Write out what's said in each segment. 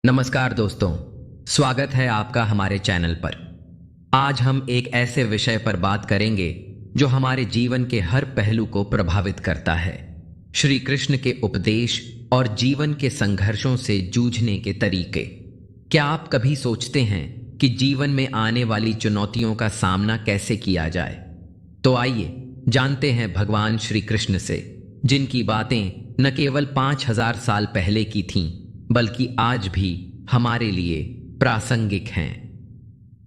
नमस्कार दोस्तों, स्वागत है आपका हमारे चैनल पर। आज हम एक ऐसे विषय पर बात करेंगे जो हमारे जीवन के हर पहलू को प्रभावित करता है। श्री कृष्ण के उपदेश और जीवन के संघर्षों से जूझने के तरीके। क्या आप कभी सोचते हैं कि जीवन में आने वाली चुनौतियों का सामना कैसे किया जाए? तो आइए जानते हैं भगवान श्री कृष्ण से, जिनकी बातें न केवल 5000 साल पहले की थीं बल्कि आज भी हमारे लिए प्रासंगिक हैं।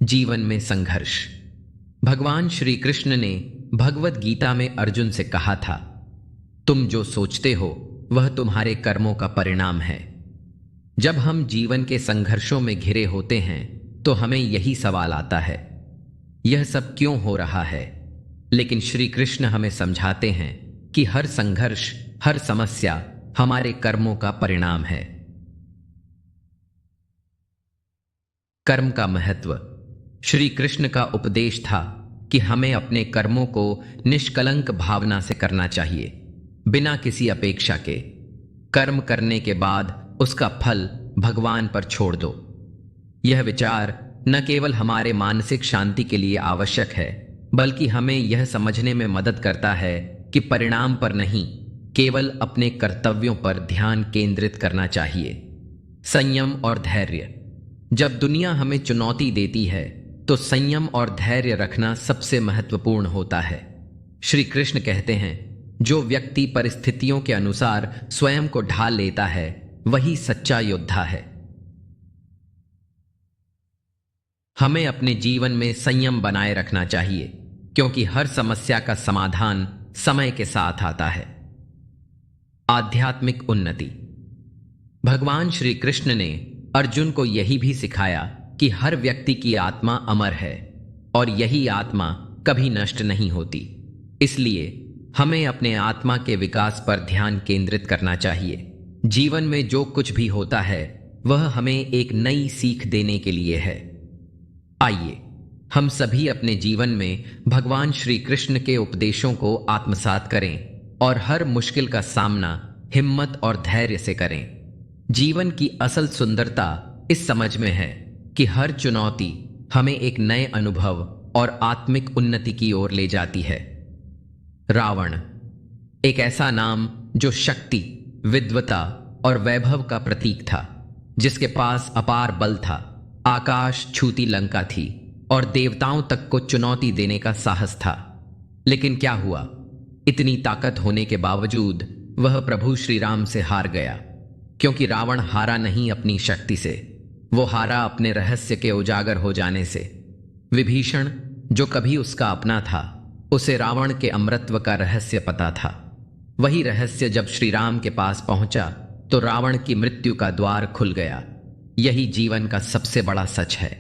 जीवन में संघर्ष। भगवान श्री कृष्ण ने भगवत गीता में अर्जुन से कहा था, तुम जो सोचते हो वह तुम्हारे कर्मों का परिणाम है। जब हम जीवन के संघर्षों में घिरे होते हैं तो हमें यही सवाल आता है, यह सब क्यों हो रहा है? लेकिन श्री कृष्ण हमें समझाते हैं कि हर संघर्ष, हर समस्या हमारे कर्मों का परिणाम है। कर्म का महत्व। श्री कृष्ण का उपदेश था कि हमें अपने कर्मों को निष्कलंक भावना से करना चाहिए, बिना किसी अपेक्षा के। कर्म करने के बाद उसका फल भगवान पर छोड़ दो। यह विचार न केवल हमारे मानसिक शांति के लिए आवश्यक है, बल्कि हमें यह समझने में मदद करता है कि परिणाम पर नहीं, केवल अपने कर्तव्यों पर ध्यान केंद्रित करना चाहिए। संयम और धैर्य। जब दुनिया हमें चुनौती देती है तो संयम और धैर्य रखना सबसे महत्वपूर्ण होता है। श्री कृष्ण कहते हैं, जो व्यक्ति परिस्थितियों के अनुसार स्वयं को ढाल लेता है वही सच्चा योद्धा है। हमें अपने जीवन में संयम बनाए रखना चाहिए, क्योंकि हर समस्या का समाधान समय के साथ आता है। आध्यात्मिक उन्नति। भगवान श्री कृष्ण ने अर्जुन को यही भी सिखाया कि हर व्यक्ति की आत्मा अमर है और यही आत्मा कभी नष्ट नहीं होती। इसलिए हमें अपने आत्मा के विकास पर ध्यान केंद्रित करना चाहिए। जीवन में जो कुछ भी होता है वह हमें एक नई सीख देने के लिए है। आइए हम सभी अपने जीवन में भगवान श्री कृष्ण के उपदेशों को आत्मसात करें और हर मुश्किल का सामना हिम्मत और धैर्य से करें। जीवन की असल सुंदरता इस समझ में है कि हर चुनौती हमें एक नए अनुभव और आत्मिक उन्नति की ओर ले जाती है। रावण, एक ऐसा नाम जो शक्ति, विद्वता और वैभव का प्रतीक था, जिसके पास अपार बल था, आकाश छूती लंका थी और देवताओं तक को चुनौती देने का साहस था। लेकिन क्या हुआ? इतनी ताकत होने के बावजूद वह प्रभु श्री राम से हार गया, क्योंकि रावण हारा नहीं अपनी शक्ति से, वो हारा अपने रहस्य के उजागर हो जाने से। विभीषण, जो कभी उसका अपना था, उसे रावण के अमरत्व का रहस्य पता था। वही रहस्य जब श्री राम के पास पहुंचा तो रावण की मृत्यु का द्वार खुल गया। यही जीवन का सबसे बड़ा सच है।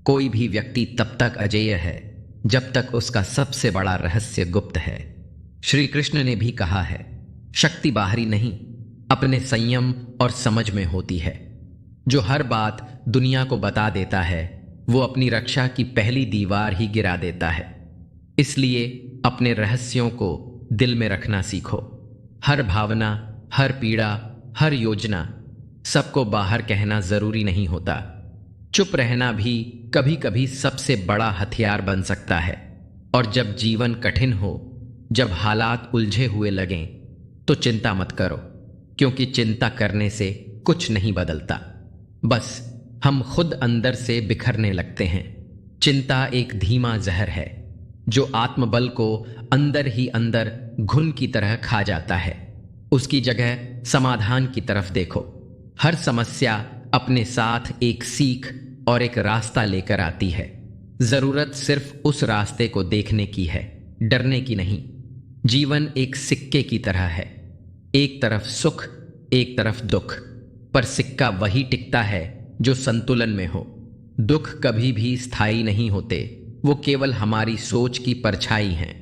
कोई भी व्यक्ति तब तक अजेय है जब तक उसका सबसे बड़ा रहस्य गुप्त है। श्री कृष्ण ने भी कहा है, शक्ति बाहरी नहीं, अपने संयम और समझ में होती है। जो हर बात दुनिया को बता देता है वो अपनी रक्षा की पहली दीवार ही गिरा देता है। इसलिए अपने रहस्यों को दिल में रखना सीखो। हर भावना, हर पीड़ा, हर योजना सबको बाहर कहना जरूरी नहीं होता। चुप रहना भी कभी कभी सबसे बड़ा हथियार बन सकता है। और जब जीवन कठिन हो, जब हालात उलझे हुए लगें, तो चिंता मत करो, क्योंकि चिंता करने से कुछ नहीं बदलता, बस हम खुद अंदर से बिखरने लगते हैं। चिंता एक धीमा जहर है जो आत्मबल को अंदर ही अंदर घुन की तरह खा जाता है। उसकी जगह समाधान की तरफ देखो। हर समस्या अपने साथ एक सीख और एक रास्ता लेकर आती है। जरूरत सिर्फ उस रास्ते को देखने की है, डरने की नहीं। जीवन एक सिक्के की तरह है, एक तरफ सुख, एक तरफ दुख, पर सिक्का वही टिकता है जो संतुलन में हो। दुख कभी भी स्थायी नहीं होते, वो केवल हमारी सोच की परछाई हैं।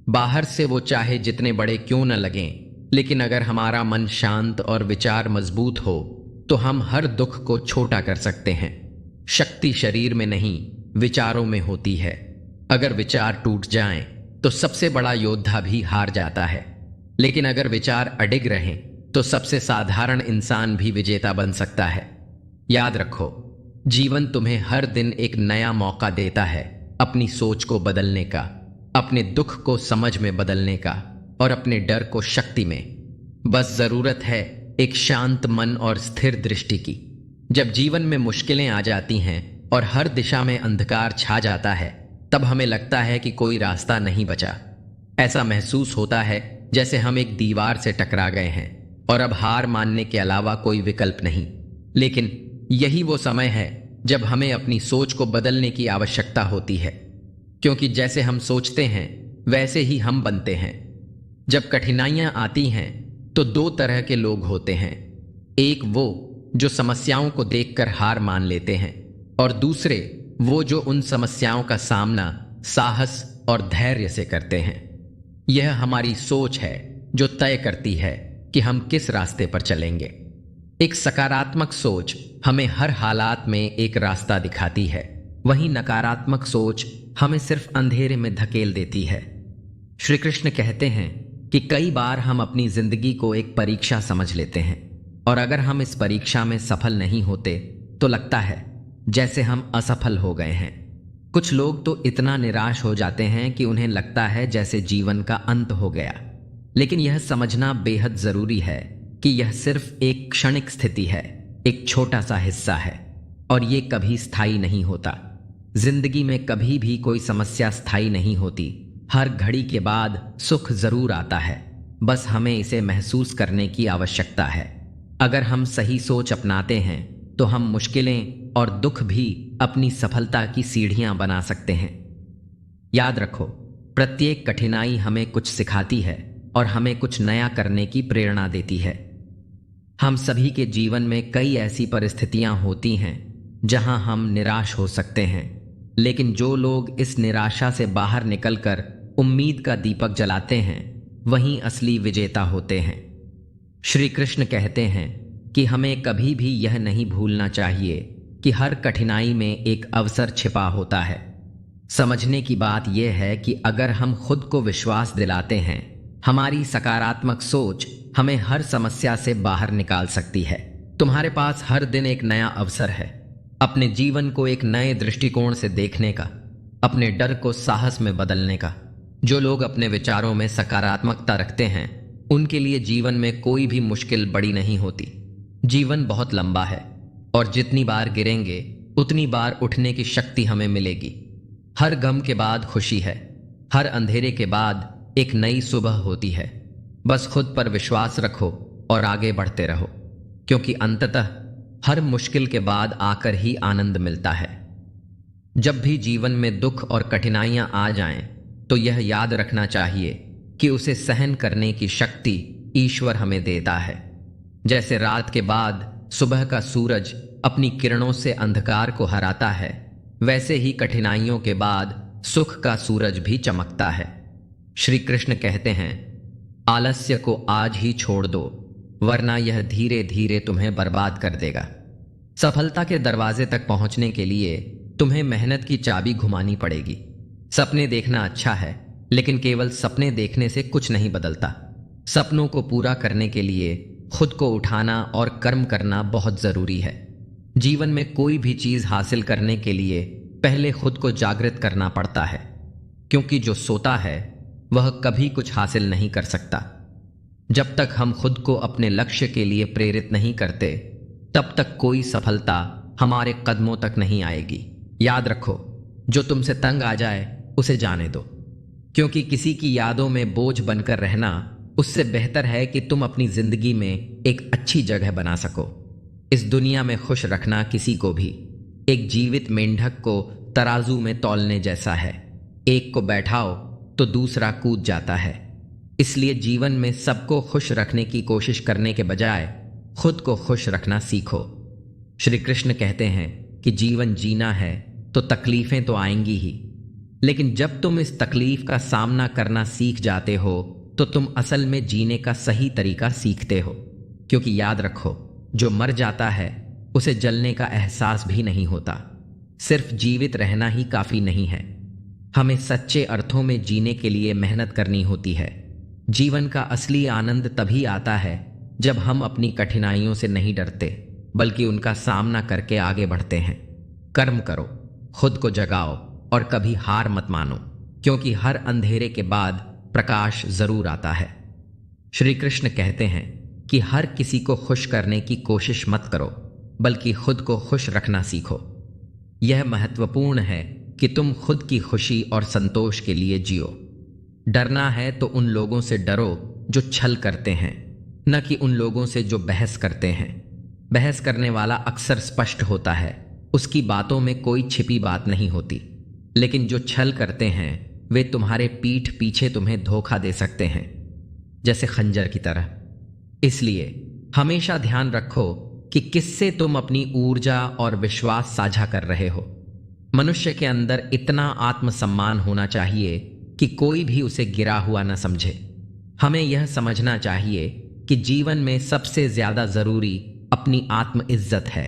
बाहर से वो चाहे जितने बड़े क्यों न लगें, लेकिन अगर हमारा मन शांत और विचार मजबूत हो तो हम हर दुख को छोटा कर सकते हैं। शक्ति शरीर में नहीं, विचारों में होती है। अगर विचार टूट जाएं, तो सबसे बड़ा योद्धा भी हार जाता है। लेकिन अगर विचार अडिग रहें तो सबसे साधारण इंसान भी विजेता बन सकता है। याद रखो, जीवन तुम्हें हर दिन एक नया मौका देता है अपनी सोच को बदलने का, अपने दुख को समझ में बदलने का और अपने डर को शक्ति में। बस जरूरत है एक शांत मन और स्थिर दृष्टि की। जब जीवन में मुश्किलें आ जाती हैं और हर दिशा में अंधकार छा जाता है, तब हमें लगता है कि कोई रास्ता नहीं बचा। ऐसा महसूस होता है जैसे हम एक दीवार से टकरा गए हैं और अब हार मानने के अलावा कोई विकल्प नहीं। लेकिन यही वो समय है जब हमें अपनी सोच को बदलने की आवश्यकता होती है, क्योंकि जैसे हम सोचते हैं वैसे ही हम बनते हैं। जब कठिनाइयां आती हैं तो दो तरह के लोग होते हैं, एक वो जो समस्याओं को देखकर हार मान लेते हैं और दूसरे वो जो उन समस्याओं का सामना साहस और धैर्य से करते हैं। यह हमारी सोच है जो तय करती है कि हम किस रास्ते पर चलेंगे। एक सकारात्मक सोच हमें हर हालात में एक रास्ता दिखाती है, वहीं नकारात्मक सोच हमें सिर्फ अंधेरे में धकेल देती है। श्री कृष्ण कहते हैं कि कई बार हम अपनी जिंदगी को एक परीक्षा समझ लेते हैं और अगर हम इस परीक्षा में सफल नहीं होते तो लगता है जैसे हम असफल हो गए हैं। कुछ लोग तो इतना निराश हो जाते हैं कि उन्हें लगता है जैसे जीवन का अंत हो गया। लेकिन यह समझना बेहद जरूरी है कि यह सिर्फ एक क्षणिक स्थिति है, एक छोटा सा हिस्सा है और ये कभी स्थायी नहीं होता। जिंदगी में कभी भी कोई समस्या स्थायी नहीं होती। हर घड़ी के बाद सुख जरूर आता है, बस हमें इसे महसूस करने की आवश्यकता है। अगर हम सही सोच अपनाते हैं तो हम मुश्किलें और दुख भी अपनी सफलता की सीढ़ियां बना सकते हैं। याद रखो, प्रत्येक कठिनाई हमें कुछ सिखाती है और हमें कुछ नया करने की प्रेरणा देती है। हम सभी के जीवन में कई ऐसी परिस्थितियां होती हैं जहां हम निराश हो सकते हैं, लेकिन जो लोग इस निराशा से बाहर निकलकर उम्मीद का दीपक जलाते हैं वहीं असली विजेता होते हैं। श्री कृष्ण कहते हैं कि हमें कभी भी यह नहीं भूलना चाहिए कि हर कठिनाई में एक अवसर छिपा होता है। समझने की बात यह है कि अगर हम खुद को विश्वास दिलाते हैं, हमारी सकारात्मक सोच हमें हर समस्या से बाहर निकाल सकती है। तुम्हारे पास हर दिन एक नया अवसर है अपने जीवन को एक नए दृष्टिकोण से देखने का, अपने डर को साहस में बदलने का। जो लोग अपने विचारों में सकारात्मकता रखते हैं उनके लिए जीवन में कोई भी मुश्किल बड़ी नहीं होती। जीवन बहुत लंबा है और जितनी बार गिरेंगे उतनी बार उठने की शक्ति हमें मिलेगी। हर गम के बाद खुशी है, हर अंधेरे के बाद एक नई सुबह होती है। बस खुद पर विश्वास रखो और आगे बढ़ते रहो, क्योंकि अंततः हर मुश्किल के बाद आकर ही आनंद मिलता है। जब भी जीवन में दुख और कठिनाइयां आ जाएं, तो यह याद रखना चाहिए कि उसे सहन करने की शक्ति ईश्वर हमें देता है। जैसे रात के बाद सुबह का सूरज अपनी किरणों से अंधकार को हराता है, वैसे ही कठिनाइयों के बाद सुख का सूरज भी चमकता है। श्री कृष्ण कहते हैं, आलस्य को आज ही छोड़ दो, वरना यह धीरे धीरे तुम्हें बर्बाद कर देगा। सफलता के दरवाजे तक पहुंचने के लिए तुम्हें मेहनत की चाबी घुमानी पड़ेगी। सपने देखना अच्छा है, लेकिन केवल सपने देखने से कुछ नहीं बदलता। सपनों को पूरा करने के लिए खुद को उठाना और कर्म करना बहुत जरूरी है। जीवन में कोई भी चीज हासिल करने के लिए पहले खुद को जागृत करना पड़ता है, क्योंकि जो सोता है वह कभी कुछ हासिल नहीं कर सकता। जब तक हम खुद को अपने लक्ष्य के लिए प्रेरित नहीं करते, तब तक कोई सफलता हमारे कदमों तक नहीं आएगी। याद रखो, जो तुमसे तंग आ जाए उसे जाने दो, क्योंकि किसी की यादों में बोझ बनकर रहना उससे बेहतर है कि तुम अपनी जिंदगी में एक अच्छी जगह बना सको। इस दुनिया में खुश रखना किसी को भी एक जीवित मेंढक को तराजू में तौलने जैसा है। एक को बैठाओ तो दूसरा कूद जाता है। इसलिए जीवन में सबको खुश रखने की कोशिश करने के बजाय खुद को खुश रखना सीखो। श्री कृष्ण कहते हैं कि जीवन जीना है तो तकलीफें तो आएंगी ही, लेकिन जब तुम इस तकलीफ का सामना करना सीख जाते हो तो तुम असल में जीने का सही तरीका सीखते हो। क्योंकि याद रखो, जो मर जाता है उसे जलने का एहसास भी नहीं होता। सिर्फ जीवित रहना ही काफी नहीं है, हमें सच्चे अर्थों में जीने के लिए मेहनत करनी होती है। जीवन का असली आनंद तभी आता है जब हम अपनी कठिनाइयों से नहीं डरते, बल्कि उनका सामना करके आगे बढ़ते हैं। कर्म करो, खुद को जगाओ और कभी हार मत मानो, क्योंकि हर अंधेरे के बाद प्रकाश जरूर आता है। श्री कृष्ण कहते हैं कि हर किसी को खुश करने की कोशिश मत करो, बल्कि खुद को खुश रखना सीखो। यह महत्वपूर्ण है कि तुम खुद की खुशी और संतोष के लिए जियो। डरना है तो उन लोगों से डरो जो छल करते हैं, न कि उन लोगों से जो बहस करते हैं। बहस करने वाला अक्सर स्पष्ट होता है, उसकी बातों में कोई छिपी बात नहीं होती। लेकिन जो छल करते हैं वे तुम्हारे पीठ पीछे तुम्हें धोखा दे सकते हैं, जैसे खंजर की तरह। इसलिए हमेशा ध्यान रखो कि किससे तुम अपनी ऊर्जा और विश्वास साझा कर रहे हो। मनुष्य के अंदर इतना आत्मसम्मान होना चाहिए कि कोई भी उसे गिरा हुआ न समझे। हमें यह समझना चाहिए कि जीवन में सबसे ज्यादा जरूरी अपनी आत्म इज्जत है।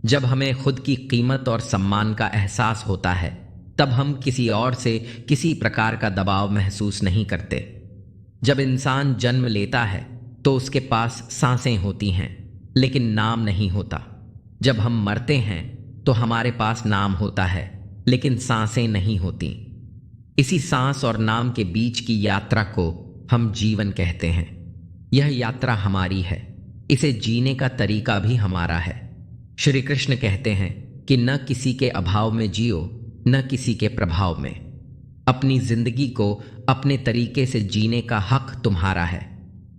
जब हमें खुद की कीमत और सम्मान का एहसास होता है, तब हम किसी और से किसी प्रकार का दबाव महसूस नहीं करते। जब इंसान जन्म लेता है तो उसके पास सांसें होती हैं, लेकिन नाम नहीं होता। जब हम मरते हैं तो हमारे पास नाम होता है, लेकिन सांसें नहीं होती। इसी सांस और नाम के बीच की यात्रा को हम जीवन कहते हैं। यह यात्रा हमारी है, इसे जीने का तरीका भी हमारा है। श्री कृष्ण कहते हैं कि न किसी के अभाव में जियो, न किसी के प्रभाव में। अपनी जिंदगी को अपने तरीके से जीने का हक तुम्हारा है,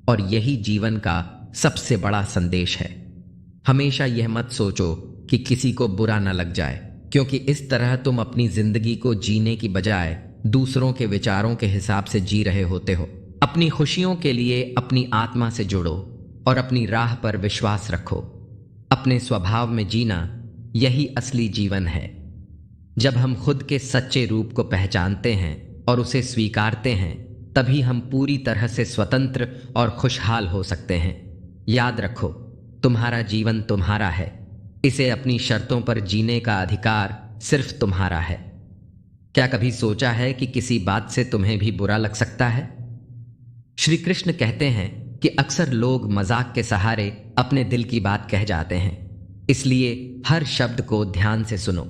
और यही जीवन का सबसे बड़ा संदेश है। हमेशा यह मत सोचो कि किसी को बुरा न लग जाए, क्योंकि इस तरह तुम अपनी जिंदगी को जीने की बजाय दूसरों के विचारों के हिसाब से जी रहे होते हो। अपनी खुशियों के लिए अपनी आत्मा से जुड़ो और अपनी राह पर विश्वास रखो। अपने स्वभाव में जीना यही असली जीवन है। जब हम खुद के सच्चे रूप को पहचानते हैं और उसे स्वीकारते हैं, तभी हम पूरी तरह से स्वतंत्र और खुशहाल हो सकते हैं। याद रखो, तुम्हारा जीवन तुम्हारा है। इसे अपनी शर्तों पर जीने का अधिकार सिर्फ तुम्हारा है। क्या कभी सोचा है कि किसी बात से तुम्हें भी बुरा लग सकता है? श्री कृष्ण कहते हैं कि अक्सर लोग मजाक के सहारे अपने दिल की बात कह जाते हैं। इसलिए हर शब्द को ध्यान से सुनो,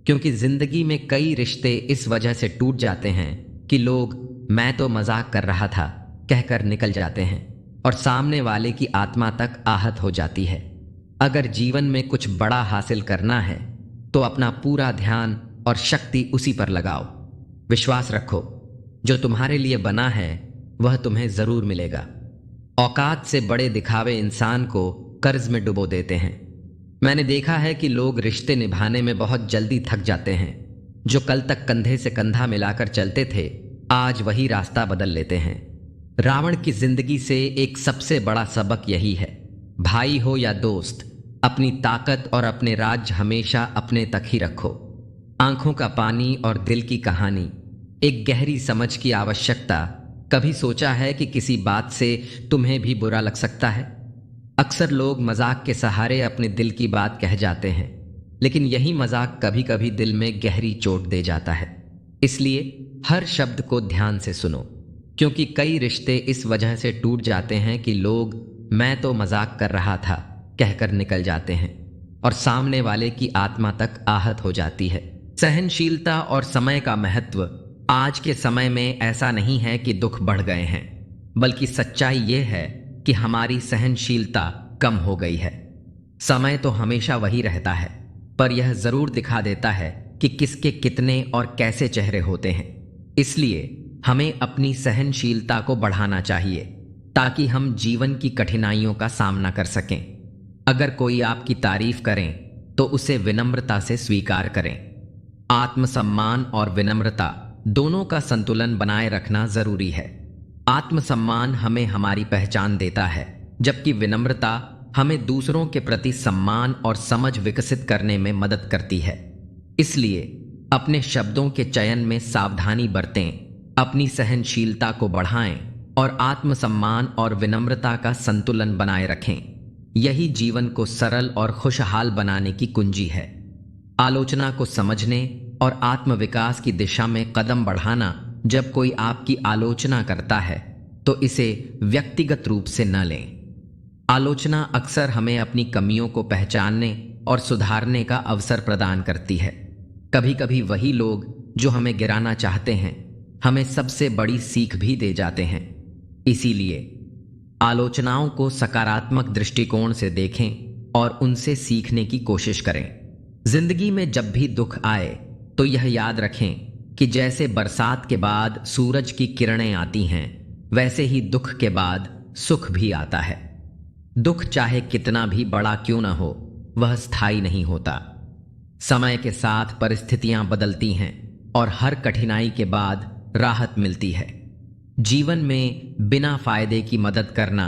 क्योंकि जिंदगी में कई रिश्ते इस वजह से टूट जाते हैं कि लोग मैं तो मजाक कर रहा था कहकर निकल जाते हैं, और सामने वाले की आत्मा तक आहत हो जाती है। अगर जीवन में कुछ बड़ा हासिल करना है तो अपना पूरा ध्यान और शक्ति उसी पर लगाओ। विश्वास रखो, जो तुम्हारे लिए बना है वह तुम्हें जरूर मिलेगा। औकात से बड़े दिखावे इंसान को कर्ज में डुबो देते हैं। मैंने देखा है कि लोग रिश्ते निभाने में बहुत जल्दी थक जाते हैं। जो कल तक कंधे से कंधा मिलाकर चलते थे, आज वही रास्ता बदल लेते हैं। रावण की जिंदगी से एक सबसे बड़ा सबक यही है, भाई हो या दोस्त, अपनी ताकत और अपने राज्य हमेशा अपने तक ही रखो। आंखों का पानी और दिल की कहानी, एक गहरी समझ की आवश्यकता। कभी सोचा है कि किसी बात से तुम्हें भी बुरा लग सकता है? अक्सर लोग मजाक के सहारे अपने दिल की बात कह जाते हैं, लेकिन यही मजाक कभी कभी दिल में गहरी चोट दे जाता है। इसलिए हर शब्द को ध्यान से सुनो, क्योंकि कई रिश्ते इस वजह से टूट जाते हैं कि लोग मैं तो मजाक कर रहा था कहकर निकल जाते हैं, और सामने वाले की आत्मा तक आहत हो जाती है। सहनशीलता और समय का महत्व। आज के समय में ऐसा नहीं है कि दुख बढ़ गए हैं, बल्कि सच्चाई यह है कि हमारी सहनशीलता कम हो गई है। समय तो हमेशा वही रहता है, पर यह जरूर दिखा देता है कि किसके कितने और कैसे चेहरे होते हैं। इसलिए हमें अपनी सहनशीलता को बढ़ाना चाहिए, ताकि हम जीवन की कठिनाइयों का सामना कर सकें। अगर कोई आपकी तारीफ करें तो उसे विनम्रता से स्वीकार करें। आत्मसम्मान और विनम्रता दोनों का संतुलन बनाए रखना जरूरी है। आत्मसम्मान हमें हमारी पहचान देता है, जबकि विनम्रता हमें दूसरों के प्रति सम्मान और समझ विकसित करने में मदद करती है। इसलिए अपने शब्दों के चयन में सावधानी बरतें, अपनी सहनशीलता को बढ़ाएं और आत्मसम्मान और विनम्रता का संतुलन बनाए रखें। यही जीवन को सरल और खुशहाल बनाने की कुंजी है। आलोचना को समझने और आत्मविकास की दिशा में कदम बढ़ाना। जब कोई आपकी आलोचना करता है तो इसे व्यक्तिगत रूप से न लें। आलोचना अक्सर हमें अपनी कमियों को पहचानने और सुधारने का अवसर प्रदान करती है। कभी कभी वही लोग जो हमें गिराना चाहते हैं हमें सबसे बड़ी सीख भी दे जाते हैं। इसीलिए आलोचनाओं को सकारात्मक दृष्टिकोण से देखें और उनसे सीखने की कोशिश करें। जिंदगी में जब भी दुख आए तो यह याद रखें कि जैसे बरसात के बाद सूरज की किरणें आती हैं, वैसे ही दुख के बाद सुख भी आता है। दुख चाहे कितना भी बड़ा क्यों न हो, वह स्थायी नहीं होता। समय के साथ परिस्थितियां बदलती हैं और हर कठिनाई के बाद राहत मिलती है। जीवन में बिना फायदे की मदद करना,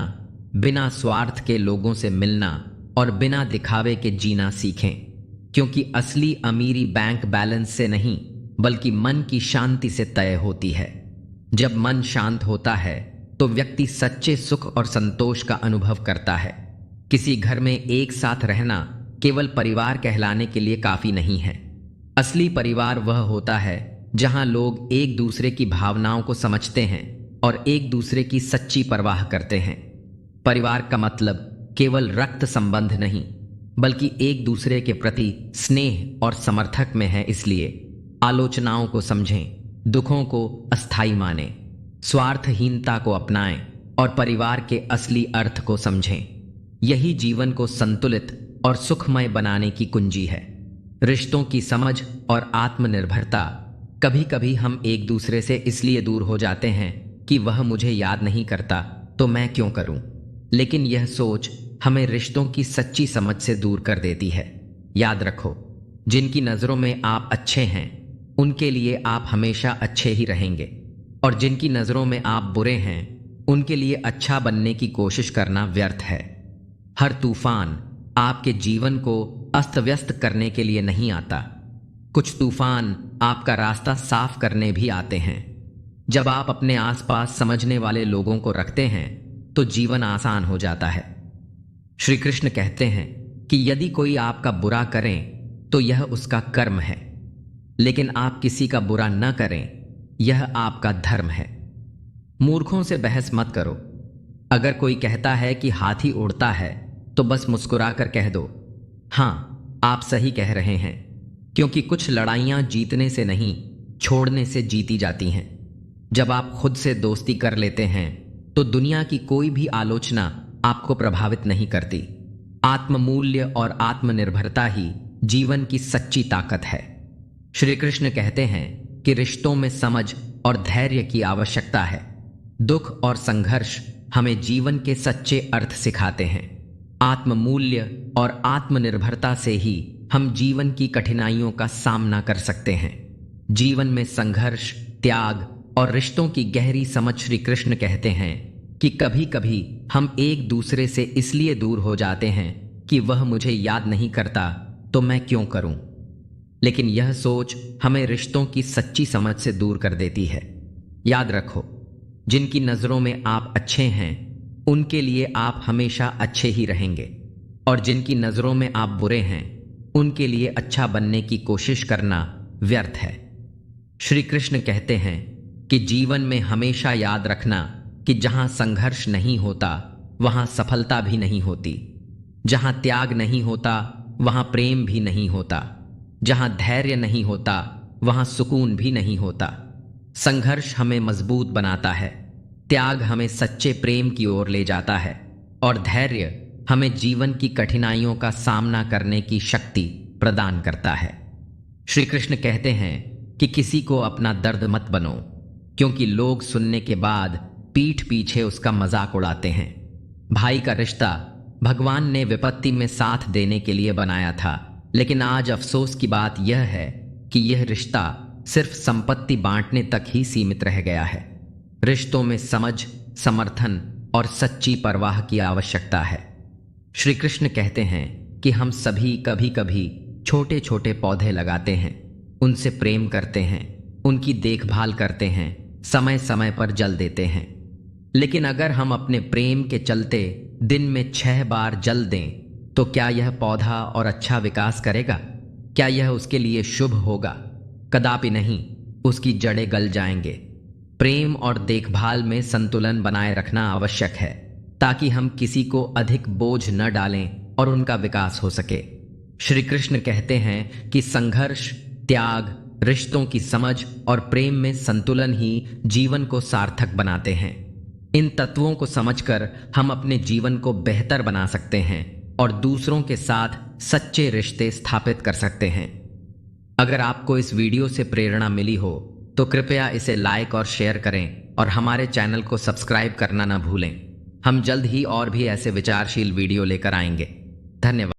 बिना स्वार्थ के लोगों से मिलना और बिना दिखावे के जीना सीखें, क्योंकि असली अमीरी बैंक बैलेंस से नहीं बल्कि मन की शांति से तय होती है। जब मन शांत होता है तो व्यक्ति सच्चे सुख और संतोष का अनुभव करता है। किसी घर में एक साथ रहना केवल परिवार कहलाने के लिए काफी नहीं है। असली परिवार वह होता है जहां लोग एक दूसरे की भावनाओं को समझते हैं और एक दूसरे की सच्ची परवाह करते हैं। परिवार का मतलब केवल रक्त संबंध नहीं बल्कि एक दूसरे के प्रति स्नेह और समर्थक में है। इसलिए आलोचनाओं को समझें, दुखों को अस्थायी मानें, स्वार्थहीनता को अपनाएं और परिवार के असली अर्थ को समझें। यही जीवन को संतुलित और सुखमय बनाने की कुंजी है। रिश्तों की समझ और आत्मनिर्भरता। कभी कभी हम एक दूसरे से इसलिए दूर हो जाते हैं कि वह मुझे याद नहीं करता तो मैं क्यों करूं। लेकिन यह सोच हमें रिश्तों की सच्ची समझ से दूर कर देती है। याद रखो, जिनकी नजरों में आप अच्छे हैं उनके लिए आप हमेशा अच्छे ही रहेंगे, और जिनकी नजरों में आप बुरे हैं उनके लिए अच्छा बनने की कोशिश करना व्यर्थ है। हर तूफान आपके जीवन को अस्त व्यस्त करने के लिए नहीं आता। कुछ तूफान आपका रास्ता साफ करने भी आते हैं। जब आप अपने आसपास समझने वाले लोगों को रखते हैं तो जीवन आसान हो जाता है। श्री कृष्ण कहते हैं कि यदि कोई आपका बुरा करे तो यह उसका कर्म है, लेकिन आप किसी का बुरा न करें, यह आपका धर्म है। मूर्खों से बहस मत करो। अगर कोई कहता है कि हाथी उड़ता है तो बस मुस्कुराकर कह दो, हाँ आप सही कह रहे हैं, क्योंकि कुछ लड़ाइयां जीतने से नहीं छोड़ने से जीती जाती हैं। जब आप खुद से दोस्ती कर लेते हैं तो दुनिया की कोई भी आलोचना आपको प्रभावित नहीं करती। आत्ममूल्य और आत्मनिर्भरता ही जीवन की सच्ची ताकत है। श्री कृष्ण कहते हैं कि रिश्तों में समझ और धैर्य की आवश्यकता है। दुख और संघर्ष हमें जीवन के सच्चे अर्थ सिखाते हैं। आत्ममूल्य और आत्मनिर्भरता से ही हम जीवन की कठिनाइयों का सामना कर सकते हैं। जीवन में संघर्ष, त्याग और रिश्तों की गहरी समझ। श्री कृष्ण कहते हैं कि कभी कभी हम एक दूसरे से इसलिए दूर हो जाते हैं कि वह मुझे याद नहीं करता तो मैं क्यों करूं। लेकिन यह सोच हमें रिश्तों की सच्ची समझ से दूर कर देती है। याद रखो, जिनकी नजरों में आप अच्छे हैं उनके लिए आप हमेशा अच्छे ही रहेंगे, और जिनकी नजरों में आप बुरे हैं उनके लिए अच्छा बनने की कोशिश करना व्यर्थ है। श्री कृष्ण कहते हैं कि जीवन में हमेशा याद रखना कि जहां संघर्ष नहीं होता वहां सफलता भी नहीं होती। जहां त्याग नहीं होता वहां प्रेम भी नहीं होता। जहां धैर्य नहीं होता वहां सुकून भी नहीं होता। संघर्ष हमें मजबूत बनाता है, त्याग हमें सच्चे प्रेम की ओर ले जाता है, और धैर्य हमें जीवन की कठिनाइयों का सामना करने की शक्ति प्रदान करता है। श्री कृष्ण कहते हैं कि किसी को अपना दर्द मत बनो, क्योंकि लोग सुनने के बाद पीठ पीछे उसका मजाक उड़ाते हैं। भाई का रिश्ता भगवान ने विपत्ति में साथ देने के लिए बनाया था, लेकिन आज अफसोस की बात यह है कि यह रिश्ता सिर्फ संपत्ति बांटने तक ही सीमित रह गया है। रिश्तों में समझ, समर्थन और सच्ची परवाह की आवश्यकता है। श्री कृष्ण कहते हैं कि हम सभी कभी कभी छोटे छोटे पौधे लगाते हैं, उनसे प्रेम करते हैं, उनकी देखभाल करते हैं, समय समय पर जल देते हैं। लेकिन अगर हम अपने प्रेम के चलते दिन में 6 बार जल दें तो क्या यह पौधा और अच्छा विकास करेगा? क्या यह उसके लिए शुभ होगा? कदापि नहीं, उसकी जड़ें गल जाएंगे। प्रेम और देखभाल में संतुलन बनाए रखना आवश्यक है। ताकि हम किसी को अधिक बोझ न डालें और उनका विकास हो सके। श्री कृष्ण कहते हैं कि संघर्ष, त्याग, रिश्तों की समझ और प्रेम में संतुलन ही जीवन को सार्थक बनाते हैं। इन तत्वों को समझकर हम अपने जीवन को बेहतर बना सकते हैं और दूसरों के साथ सच्चे रिश्ते स्थापित कर सकते हैं। अगर आपको इस वीडियो से प्रेरणा मिली हो तो कृपया इसे लाइक और शेयर करें और हमारे चैनल को सब्सक्राइब करना न भूलें। हम जल्द ही और भी ऐसे विचारशील वीडियो लेकर आएंगे। धन्यवाद।